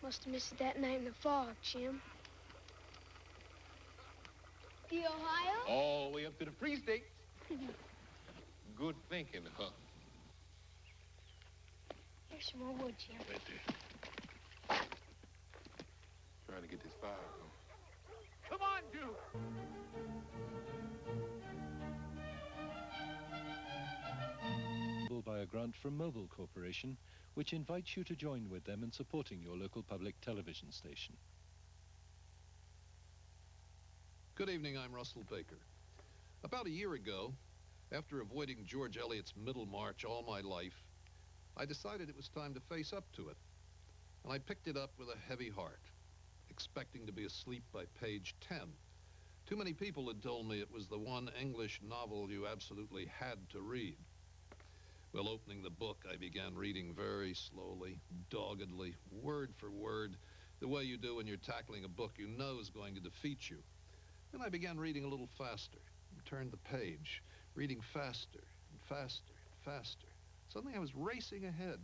Must have missed that night in the fog, Jim. The Ohio? All the way up to the Free State. Good thinking, huh? Here's some more wood, Jim. Right there. Trying to get this fire going. Come on, Duke! By a grant from Mobil Corporation, which invites you to join with them in supporting your local public television station. Good evening, I'm Russell Baker. About a year ago, after avoiding George Eliot's Middlemarch all my life, I decided it was time to face up to it. And I picked it up with a heavy heart, expecting to be asleep by page 10. Too many people had told me it was the one English novel you absolutely had to read. Well, opening the book, I began reading very slowly, doggedly, word for word, the way you do when you're tackling a book you know is going to defeat you. Then I began reading a little faster, and turned the page, reading faster and faster and faster. Suddenly I was racing ahead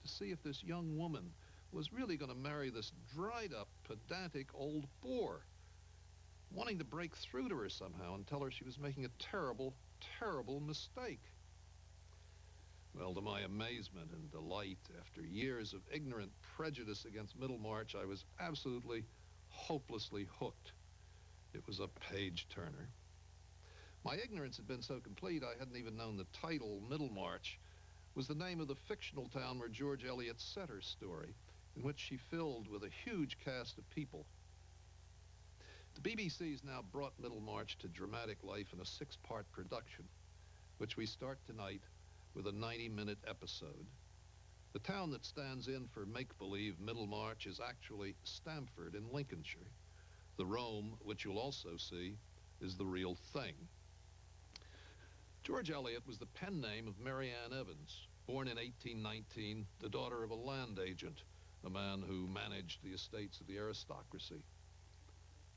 to see if this young woman was really going to marry this dried-up, pedantic old bore, wanting to break through to her somehow and tell her she was making a terrible, terrible mistake. Well, to my amazement and delight, after years of ignorant prejudice against Middlemarch, I was absolutely, hopelessly hooked. It was a page-turner. My ignorance had been so complete, I hadn't even known the title, Middlemarch, was the name of the fictional town where George Eliot set her story, in which she filled with a huge cast of people. The BBC's now brought Middlemarch to dramatic life in a 6-part production, which we start tonight with a 90-minute episode. The town that stands in for make-believe Middlemarch is actually Stamford in Lincolnshire. The Rome, which you'll also see, is the real thing. George Eliot was the pen name of Mary Ann Evans, born in 1819, the daughter of a land agent, a man who managed the estates of the aristocracy.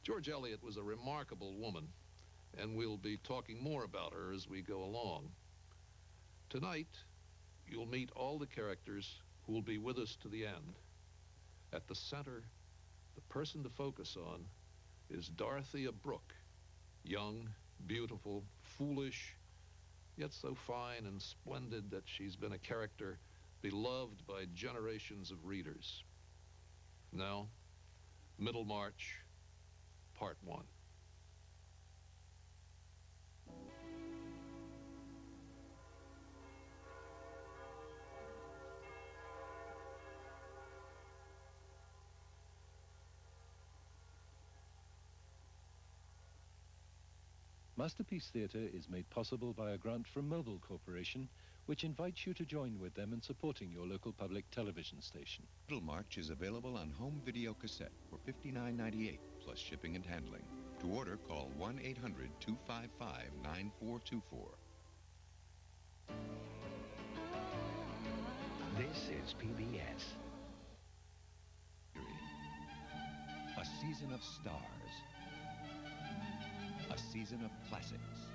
George Eliot was a remarkable woman, and we'll be talking more about her as we go along. Tonight, you'll meet all the characters who will be with us to the end. At the center, the person to focus on is Dorothea Brooke, young, beautiful, foolish, yet so fine and splendid that she's been a character beloved by generations of readers. Now, Middlemarch, Part 1. Masterpiece Theatre is made possible by a grant from Mobil Corporation, which invites you to join with them in supporting your local public television station. Middlemarch is available on home video cassette for $59.98 plus shipping and handling. To order, call 1-800-255-9424. This is PBS. A season of stars. A season of classics.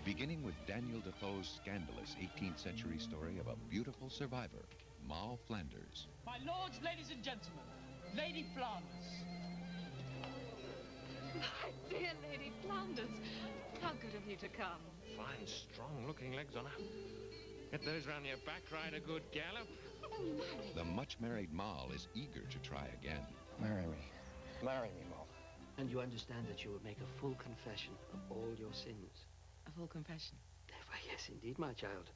Beginning with Daniel Defoe's scandalous 18th century story of a beautiful survivor, Moll Flanders. My lords, ladies and gentlemen, Lady Flanders. My dear Lady Flanders, how good of you to come. Fine, strong-looking legs on her. Get those round your back, ride a good gallop. The much-married Moll is eager to try again. Marry me. Marry me, Moll. And you understand that you will make a full confession of all your sins. A full confession? Why, yes, indeed, my child.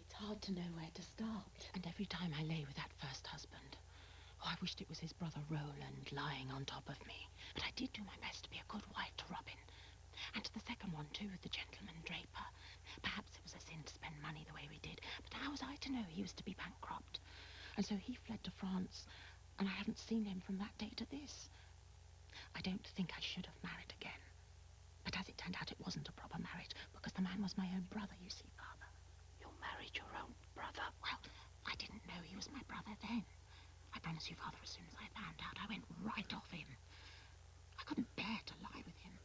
It's hard to know where to start. And every time I lay with that first husband, I wished it was his brother Roland lying on top of me. But I did do my best to be a good wife to Robin. And to the second one, too, the gentleman Draper. Perhaps it was a sin to spend money the way we did, but how was I to know he was to be bankrupt? And so he fled to France, and I haven't seen him from that day to this. I don't think I should have married again. But as it turned out, it wasn't a proper marriage, because the man was my own brother, you see, Father. You married your own brother? Well, I didn't know he was my brother then. I promise you, Father, as soon as I found out, I went right off him. I couldn't bear to lie with him.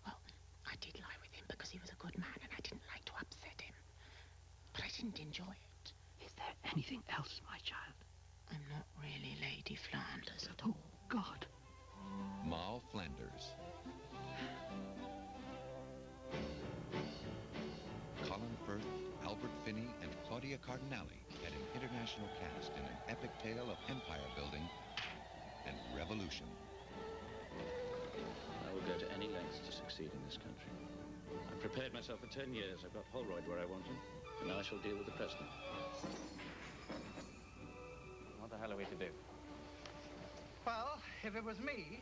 Well, I did lie with him because he was a good man and I didn't like to upset him. But I didn't enjoy it. Is there anything else, my child. I'm not really Lady Flanders at Oh, all. God. Moll Flanders. Colin Firth, Albert Finney, and Claudia Cardinale had an international cast in an epic tale of empire building and revolution. I will go to any lengths to succeed in this country. I've prepared myself for 10 years. I've got Holroyd where I want him, and now I shall deal with the president. What the hell are we to do? Well, if it was me,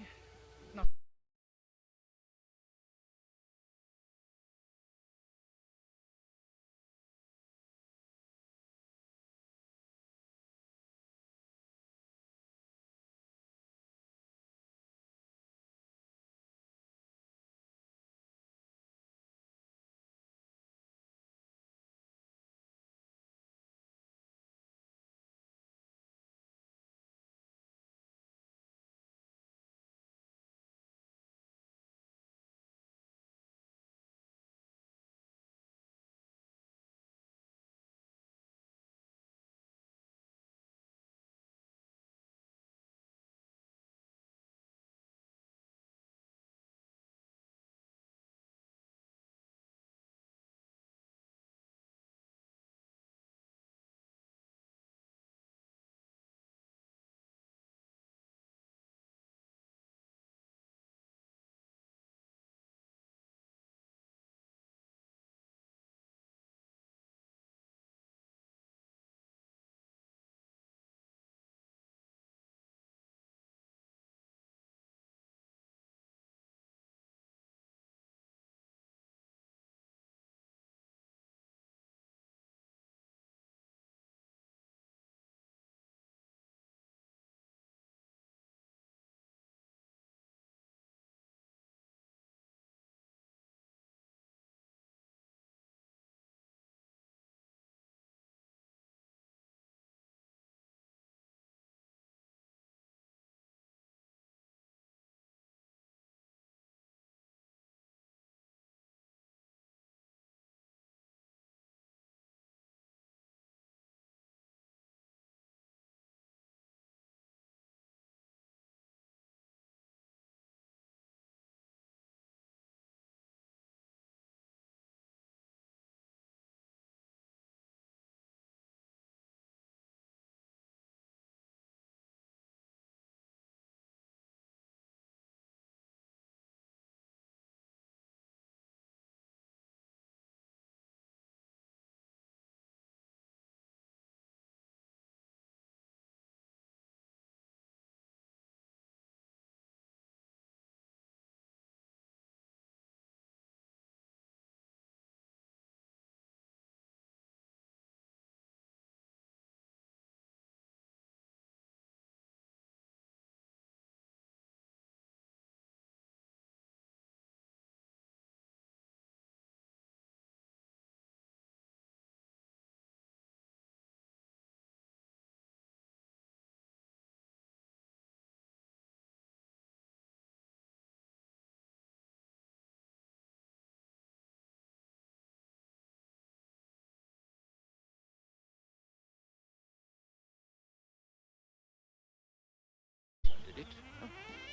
Did it?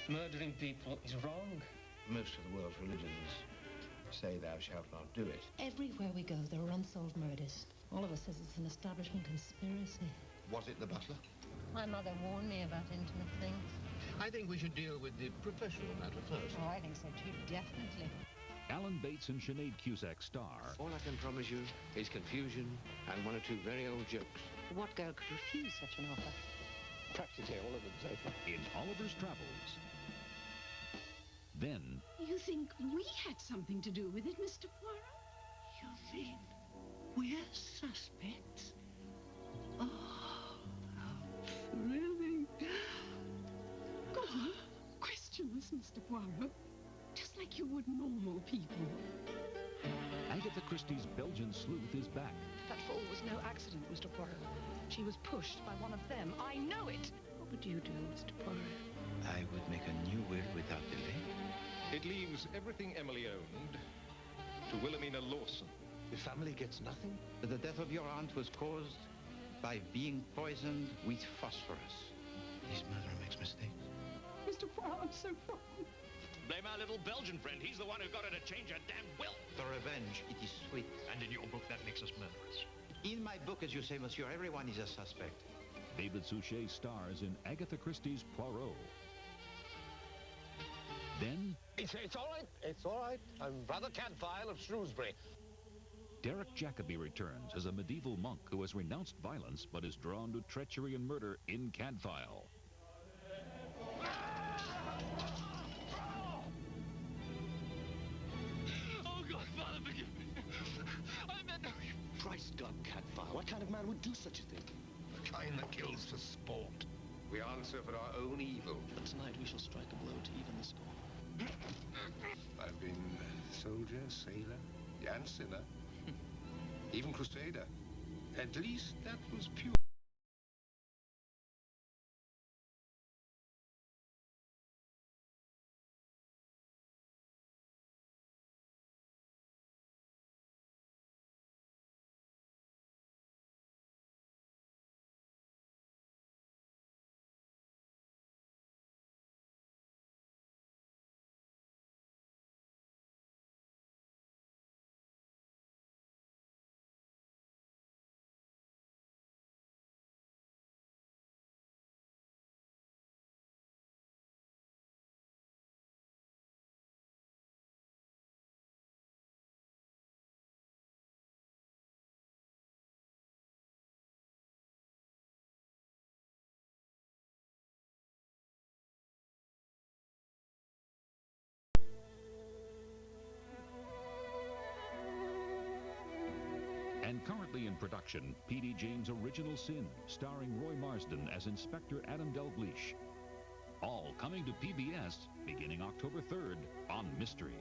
Murdering people is wrong. Most of the world's religions say thou shalt not do it. Everywhere we go, there are unsolved murders. All of us says it's an establishment conspiracy. Was it the butler? My mother warned me about intimate things. I think we should deal with the professional matter first. Oh, I think so too, definitely. Alan Bates and Sinead Cusack star. All I can promise you is confusion and one or two very old jokes. What girl could refuse such an offer? Practically all of them, Sophie. In Oliver's Travels. Then... You think we had something to do with it, Mr. Poirot? You mean we're suspects? Oh, how thrilling. Go on, question us, Mr. Poirot. Just like you would normal people. Agatha Christie's Belgian sleuth is back. That fall was no accident, Mr. Poirot. She was pushed by one of them. I know it. What would you do, Mr. Poirot? I would make a new will without delay. It leaves everything Emily owned to Wilhelmina Lawson. The family gets nothing? The death of your aunt was caused by being poisoned with phosphorus. His murderer makes mistakes. Mr. Poirot, I'm so frightened. Blame our little Belgian friend. He's the one who got her to change her damn will. The revenge, it is sweet. And in your book, that makes us murderers. In my book, as you say, monsieur, everyone is a suspect. David Suchet stars in Agatha Christie's Poirot. Then... It's all right. It's all right. I'm Brother Cadfael of Shrewsbury. Derek Jacobi returns as a medieval monk who has renounced violence but is drawn to treachery and murder in Cadfael. Oh, God, Father, forgive me. I meant no... Christ God, Cadfael, what kind of man would do such a thing? The kind that kills for sport. We answer for our own evil. But tonight we shall strike a blow to even the score. I've been soldier, sailor, and sinner. Even crusader. At least that was pure. And currently in production, P.D. James' Original Sin, starring Roy Marsden as Inspector Adam Dalgleish. All coming to PBS beginning October 3rd on Mystery.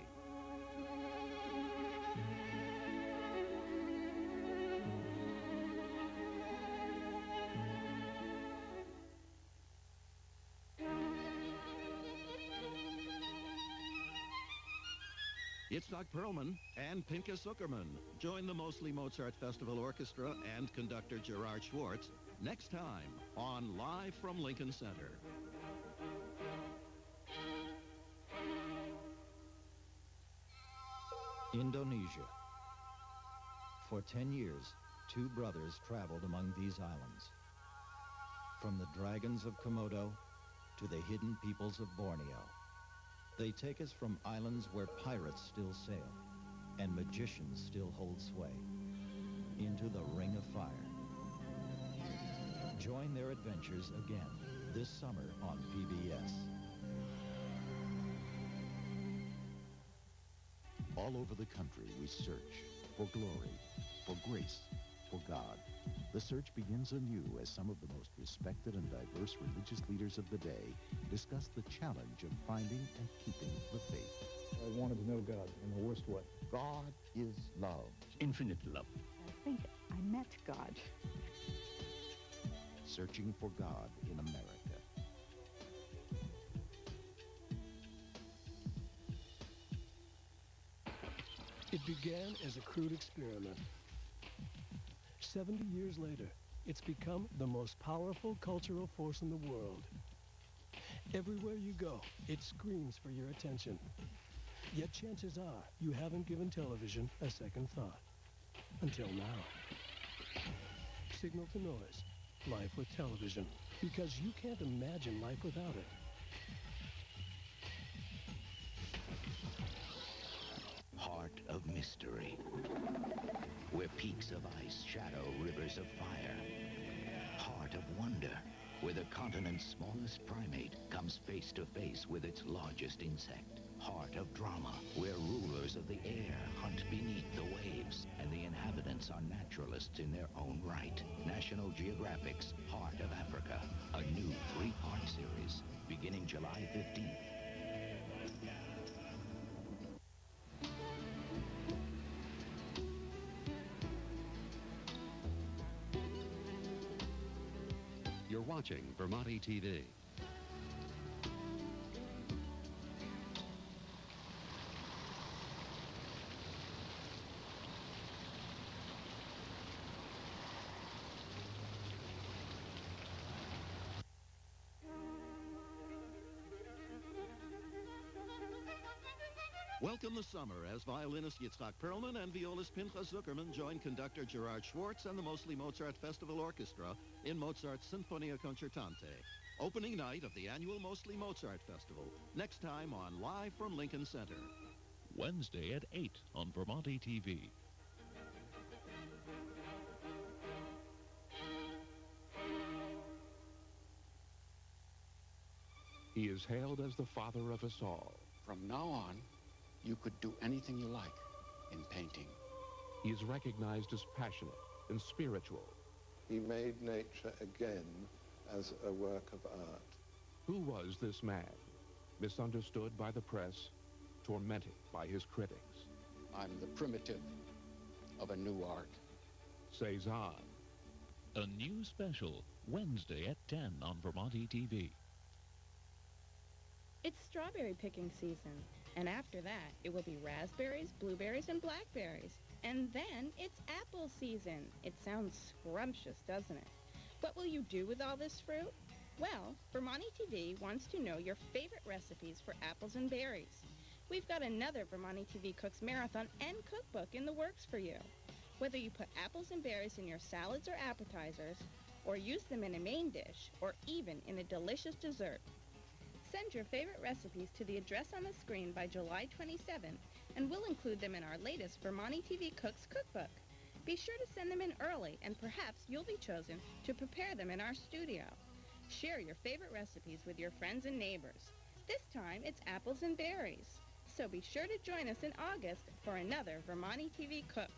It's Doc Perlman and Pinka Zuckerman. Join the Mostly Mozart Festival Orchestra and conductor Gerard Schwartz next time on Live from Lincoln Center. Indonesia. For 10 years, two brothers traveled among these islands. From the dragons of Komodo to the hidden peoples of Borneo. They take us from islands where pirates still sail and magicians still hold sway into the Ring of Fire. Join their adventures again this summer on PBS. All over the country, we search for glory, for grace, for God. The search begins anew as some of the most respected and diverse religious leaders of the day discuss the challenge of finding and keeping the faith. I wanted to know God in the worst way. God is love. Infinite love. I think I met God. Searching for God in America. It began as a crude experiment. 70 years later, it's become the most powerful cultural force in the world. Everywhere you go, it screams for your attention. Yet chances are you haven't given television a second thought. Until now. Signal to noise. Life with television. Because you can't imagine life without it. Heart of mystery. Where peaks of ice shadow rivers of fire. Heart of wonder, where the continent's smallest primate comes face to face with its largest insect. Heart of drama, where rulers of the air hunt beneath the waves, and the inhabitants are naturalists in their own right. National Geographic's Heart of Africa, a new 3-part series, beginning July 15th. You're watching Vermonti TV. Welcome the summer as violinist Yitzhak Perlman and violist Pinchas Zuckerman join conductor Gerard Schwartz and the Mostly Mozart Festival Orchestra in Mozart's Sinfonia Concertante. Opening night of the annual Mostly Mozart Festival. Next time on Live from Lincoln Center. Wednesday at 8 on Vermonti TV. He is hailed as the father of us all. From now on, you could do anything you like in painting. He is recognized as passionate and spiritual. He made nature again as a work of art. Who was this man? Misunderstood by the press, tormented by his critics. I'm the primitive of a new art. Cezanne. A new special, Wednesday at 10 on Vermonti TV. It's strawberry picking season, and after that, it will be raspberries, blueberries, and blackberries. And then it's apple season. It sounds scrumptious, doesn't it? What will you do with all this fruit? Well, Vermonti TV wants to know your favorite recipes for apples and berries. We've got another Vermonti TV Cooks Marathon and Cookbook in the works for you. Whether you put apples and berries in your salads or appetizers, or use them in a main dish, or even in a delicious dessert, send your favorite recipes to the address on the screen by July 27th, and we'll include them in our latest Vermonti TV Cooks Cookbook. Be sure to send them in early, and perhaps you'll be chosen to prepare them in our studio. Share your favorite recipes with your friends and neighbors. This time, it's apples and berries. So be sure to join us in August for another Vermonti TV Cooks.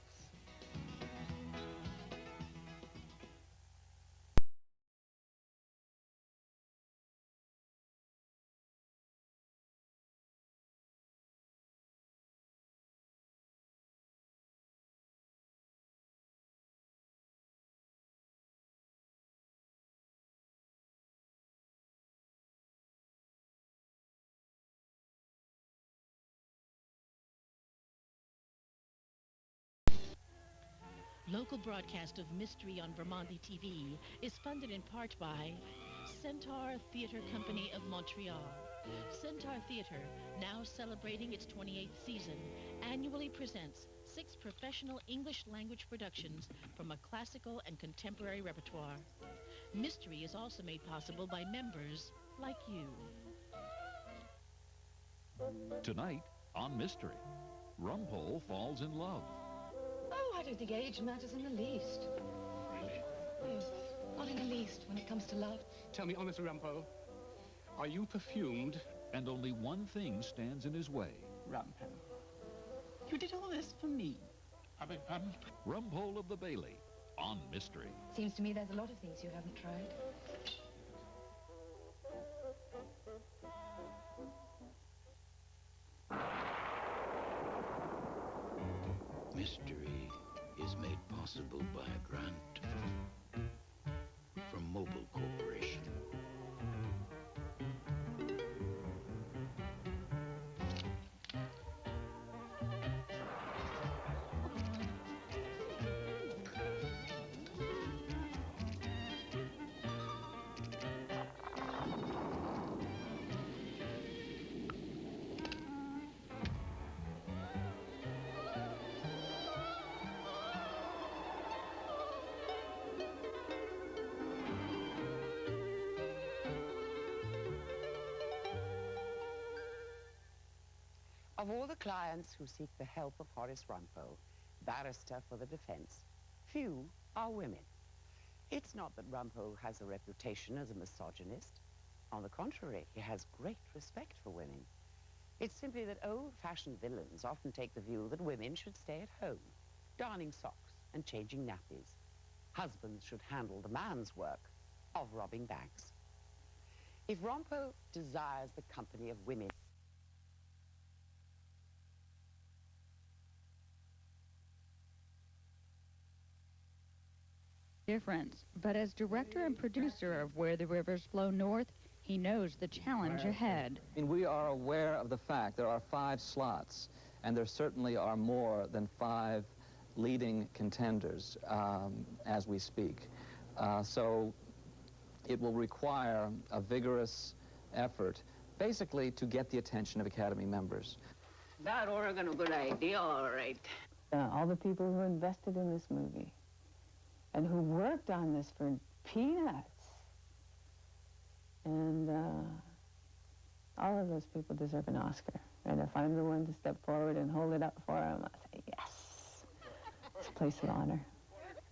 Local broadcast of Mystery on Vermonti TV is funded in part by Centaur Theatre Company of Montreal. Centaur Theatre, now celebrating its 28th season, annually presents 6 professional English language productions from a classical and contemporary repertoire. Mystery is also made possible by members like you. Tonight on Mystery, Rumpole falls in love. Oh, I don't think age matters in the least. Really? Yes, not in the least when it comes to love. Tell me honestly, Rumpole, are you perfumed? And only one thing stands in his way. Rumpole, you did all this for me. I beg pardon? Rumpole of the Bailey on Mystery. Seems to me there's a lot of things you haven't tried. Mystery is made possible by a grant from Mobil Corporation. Of all the clients who seek the help of Horace Rumpole, barrister for the defense, few are women. It's not that Rumpole has a reputation as a misogynist. On the contrary, he has great respect for women. It's simply that old-fashioned villains often take the view that women should stay at home, darning socks and changing nappies. Husbands should handle the man's work of robbing banks. If Rumpole desires the company of women, difference, but as director and producer of Where the Rivers Flow North, he knows the challenge ahead. We are aware of the fact there are 5 slots, and there certainly are more than 5 leading contenders as we speak. So it will require a vigorous effort, basically to get the attention of Academy members. That Oregon a good idea, all right. All the people who invested in this movie and who worked on this for peanuts. And all of those people deserve an Oscar. And if I'm the one to step forward and hold it up for them, I'll say, yes, it's a place of honor.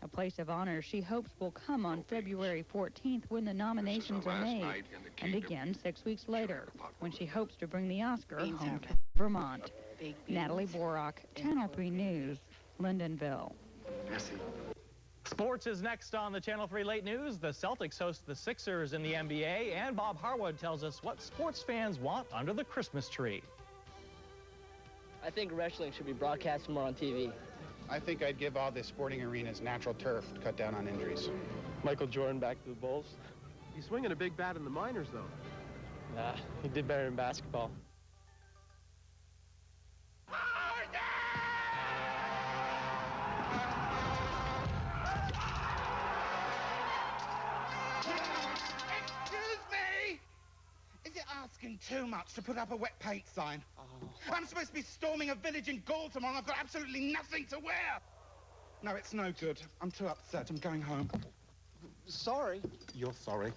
A place of honor she hopes will come on February 14th when the nominations are made, and again 6 weeks later, when she hopes to bring the Oscar home to Vermont. Natalie Borak, Channel 3 News, Lyndonville. Sports is next on the Channel 3 Late News. The Celtics host the Sixers in the NBA, and Bob Harwood tells us what sports fans want under the Christmas tree. I think wrestling should be broadcast more on TV. I think I'd give all the sporting arenas natural turf to cut down on injuries. Michael Jordan back to the Bulls. He's swinging a big bat in the minors, though. Nah, he did better in basketball. Excuse me! Is it asking too much to put up a wet paint sign? I'm supposed to be storming a village in Gaul tomorrow and I've got absolutely nothing to wear! No, it's no good. I'm too upset. I'm going home. Sorry. You're sorry.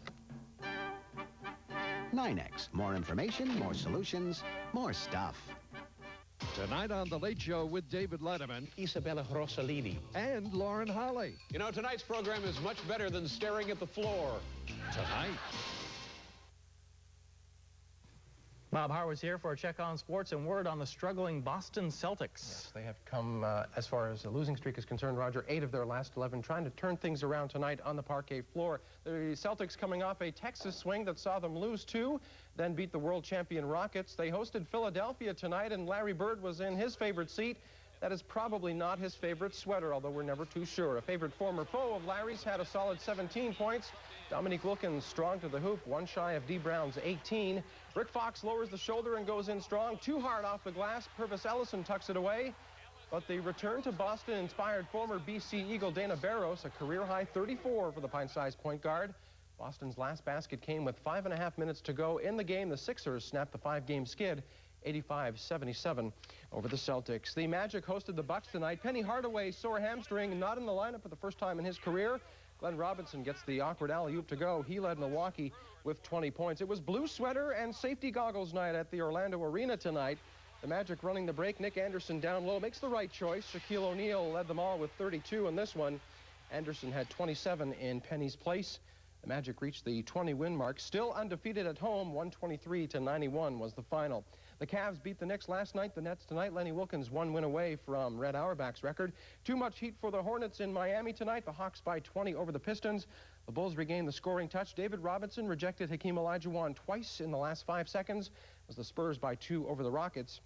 Nynex. More information, more solutions, more stuff. Tonight on The Late Show with David Letterman, Isabella Rossellini, and Lauren Holly. You know, tonight's program is much better than staring at the floor. Tonight. Bob Harwood's here for a check on sports and word on the struggling Boston Celtics. Yes, they have come, as far as the losing streak is concerned, Roger, 8 of their last 11, trying to turn things around tonight on the parquet floor. The Celtics coming off a Texas swing that saw them lose 2, then beat the world champion Rockets. They hosted Philadelphia tonight, and Larry Bird was in his favorite seat. That is probably not his favorite sweater, although we're never too sure. A favorite former foe of Larry's had a solid 17 points. Dominique Wilkins strong to the hoop, 1 shy of D. Brown's 18. Rick Fox lowers the shoulder and goes in strong. Too hard off the glass. Purvis Ellison tucks it away. But the return to Boston inspired former BC Eagle Dana Barros, a career-high 34 for the pint-sized point guard. Boston's last basket came with 5.5 minutes to go in the game. The Sixers snapped the 5-game skid, 85-77 over the Celtics. The Magic hosted the Bucks tonight. Penny Hardaway, sore hamstring, not in the lineup for the first time in his career. Glenn Robinson gets the awkward alley-oop to go. He led Milwaukee with 20 points. It was blue sweater and safety goggles night at the Orlando Arena tonight. The Magic running the break. Nick Anderson down low makes the right choice. Shaquille O'Neal led them all with 32 in this one. Anderson had 27 in Penny's place. The Magic reached the 20-win mark. Still undefeated at home. 123-91 was the final. The Cavs beat the Knicks last night. The Nets tonight. Lenny Wilkins 1 win away from Red Auerbach's record. Too much heat for the Hornets in Miami tonight. The Hawks by 20 over the Pistons. The Bulls regained the scoring touch. David Robinson rejected Hakeem Olajuwon twice in the last 5 seconds. It was the Spurs by 2 over the Rockets.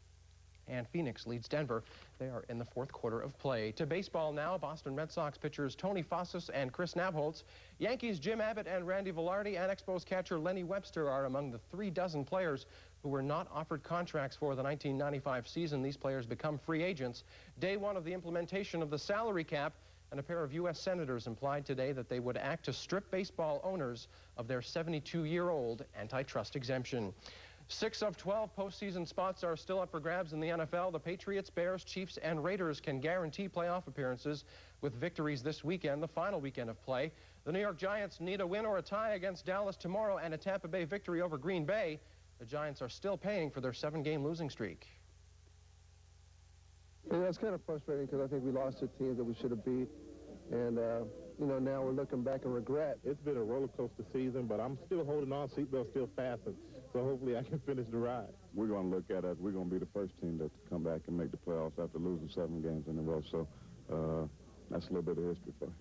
And Phoenix leads Denver. They are in the 4th quarter of play. To baseball now, Boston Red Sox pitchers Tony Fossas and Chris Nabholz. Yankees Jim Abbott and Randy Velarde and Expos catcher Lenny Webster are among the 3 dozen players who were not offered contracts for the 1995 season. These players become free agents. Day 1 of the implementation of the salary cap, and a pair of U.S. senators implied today that they would act to strip baseball owners of their 72-year-old antitrust exemption. 6 of 12 postseason spots are still up for grabs in the NFL. The Patriots, Bears, Chiefs, and Raiders can guarantee playoff appearances with victories this weekend, the final weekend of play. The New York Giants need a win or a tie against Dallas tomorrow and a Tampa Bay victory over Green Bay. The Giants are still paying for their 7-game losing streak. Yeah, it's kind of frustrating because I think we lost to teams that we should have beat. And, you know, now we're looking back in regret. It's been a roller coaster season, but I'm still holding on. Seatbelt's still fastened. So hopefully I can finish the ride. We're going to look at it. We're going to be the first team to come back and make the playoffs after losing 7 games in a row. So that's a little bit of history for you.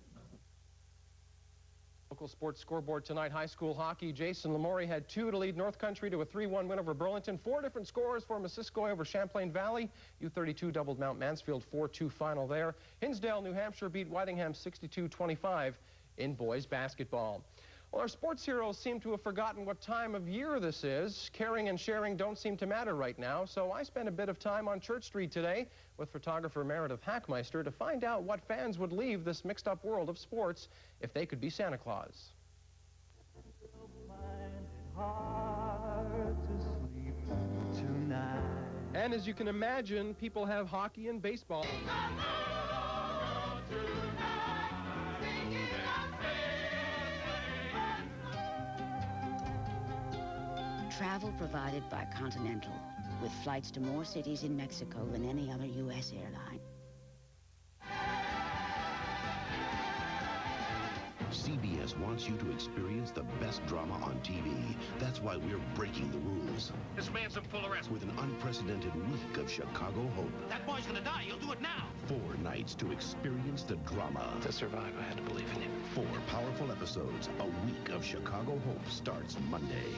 Local sports scoreboard tonight, high school hockey. Jason Lamourie had 2 to lead North Country to a 3-1 win over Burlington. 4 different scores for Missisquoi over Champlain Valley. U32 doubled Mount Mansfield, 4-2 final there. Hinsdale, New Hampshire beat Whitingham 62-25 in boys basketball. Well, our sports heroes seem to have forgotten what time of year this is. Caring and sharing don't seem to matter right now, so I spent a bit of time on Church Street today with photographer Meredith Hackmeister to find out what fans would leave this mixed-up world of sports if they could be Santa Claus. Hard to sleep tonight. And as you can imagine, people have hockey and baseball. Travel provided by Continental, with flights to more cities in Mexico than any other U.S. airline. CBS wants you to experience the best drama on TV. That's why we're breaking the rules. This man's in full arrest. With an unprecedented week of Chicago hope. That boy's gonna die. You'll do it now. 4 nights to experience the drama. To survive, I had to believe in him. 4 powerful episodes. A week of Chicago hope starts Monday.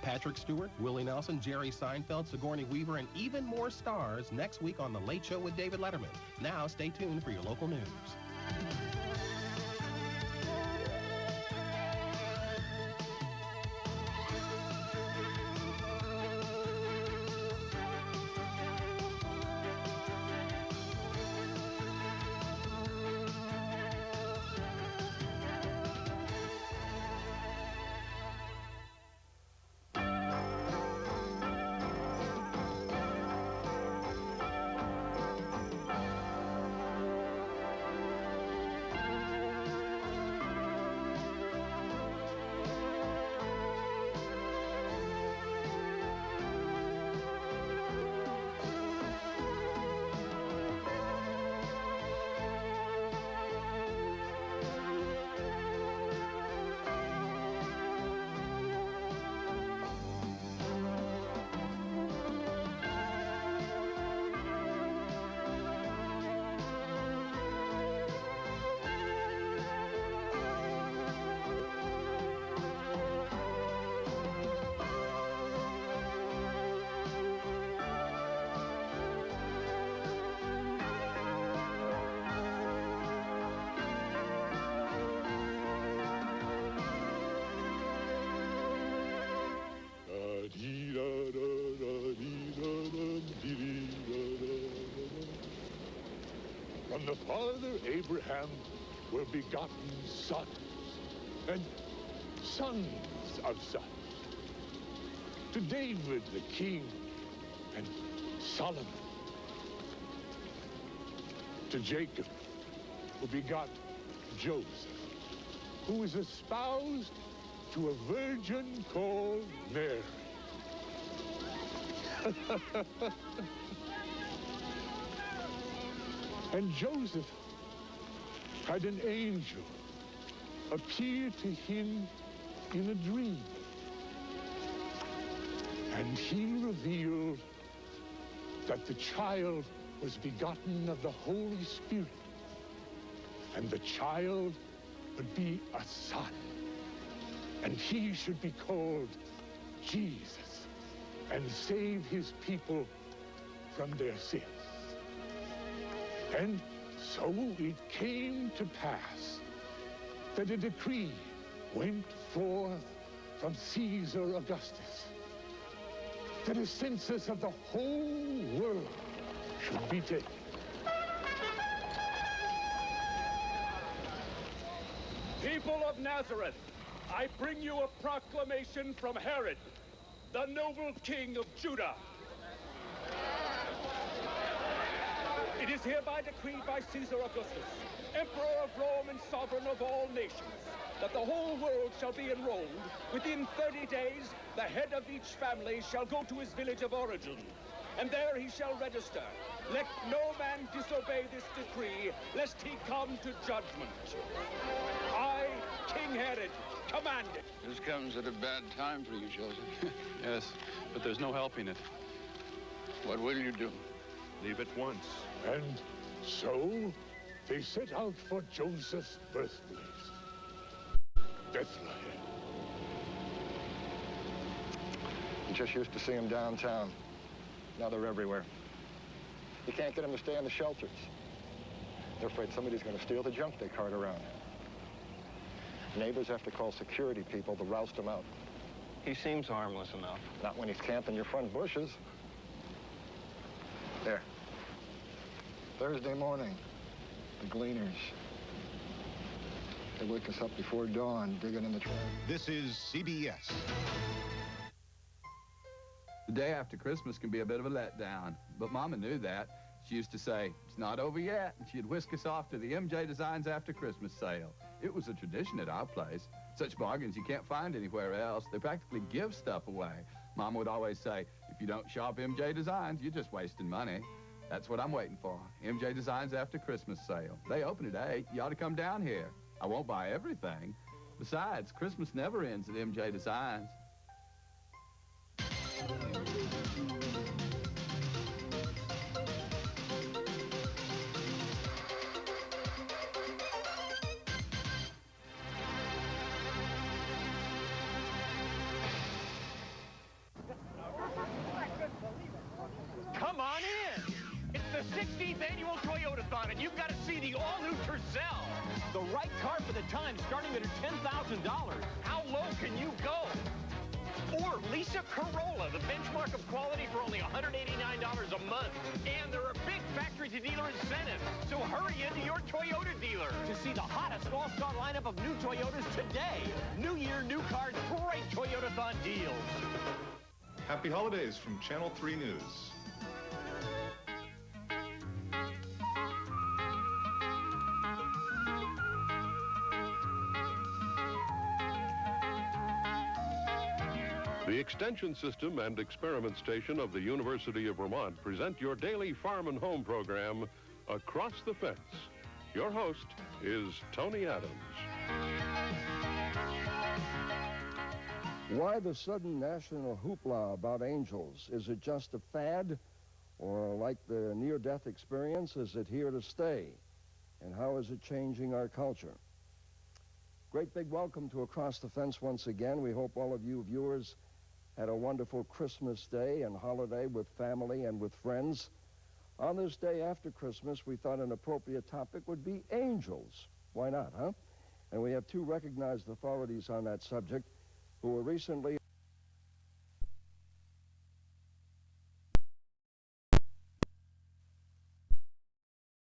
Patrick Stewart, Willie Nelson, Jerry Seinfeld, Sigourney Weaver, and even more stars next week on The Late Show with David Letterman. Now, stay tuned for your local news. From the father Abraham were begotten sons, and sons of sons. To David the king, and Solomon. To Jacob, who begot Joseph, who was espoused to a virgin called Mary. And Joseph had an angel appear to him in a dream. And he revealed that the child was begotten of the Holy Spirit. And the child would be a son. And he should be called Jesus and save his people from their sins. And so it came to pass that a decree went forth from Caesar Augustus that a census of the whole world should be taken. People of Nazareth, I bring you a proclamation from Herod, the noble king of Judah. It is hereby decreed by Caesar Augustus, Emperor of Rome and sovereign of all nations, that the whole world shall be enrolled. Within 30 days, the head of each family shall go to his village of origin, and there he shall register. Let no man disobey this decree, lest he come to judgment. I, King Herod, command it. This comes at a bad time for you, Joseph. Yes, but there's no helping it. What will you do? Leave at once. And so they set out for Joseph's birthplace, Bethlehem. You just used to see them downtown. Now they're everywhere. You can't get them to stay in the shelters. They're afraid somebody's going to steal the junk they cart around. Neighbors have to call security people to roust him out. He seems harmless enough. Not when he's camping your front bushes. There. Thursday morning, the Gleaners. They wake us up before dawn, digging in the trash. This is CBS. The day after Christmas can be a bit of a letdown, but Mama knew that. She used to say, "It's not over yet," and she'd whisk us off to the MJ Designs After Christmas sale. It was a tradition at our place. Such bargains you can't find anywhere else. They practically give stuff away. Mama would always say, "If you don't shop MJ Designs, you're just wasting money." That's what I'm waiting for, MJ Designs After Christmas sale. They open at 8. You ought to come down here. I won't buy everything. Besides, Christmas never ends at MJ Designs. Come on in. It's the 16th annual Toyotathon, and you've got to see the all-new Tercel. The right car for the time, starting at $10,000. How low can you go? Or lease a Corolla, the benchmark of quality, for only $189 a month. And there are big factory-to-dealer incentives, so hurry into your Toyota dealer to see the hottest all-star lineup of new Toyotas today. New year, new cars, great Toyotathon deals. Happy holidays from Channel 3 News. The Extension System and Experiment Station of the University of Vermont present your daily Farm and Home program, Across the Fence. Your host is Tony Adams. Why the sudden national hoopla about angels? Is it just a fad? Or like the near-death experience, is it here to stay? And how is it changing our culture? Great big welcome to Across the Fence once again. We hope all of you viewers had a wonderful Christmas day and holiday with family and with friends. On this day after Christmas, we thought an appropriate topic would be angels. Why not, huh? And we have two recognized authorities on that subject who were recently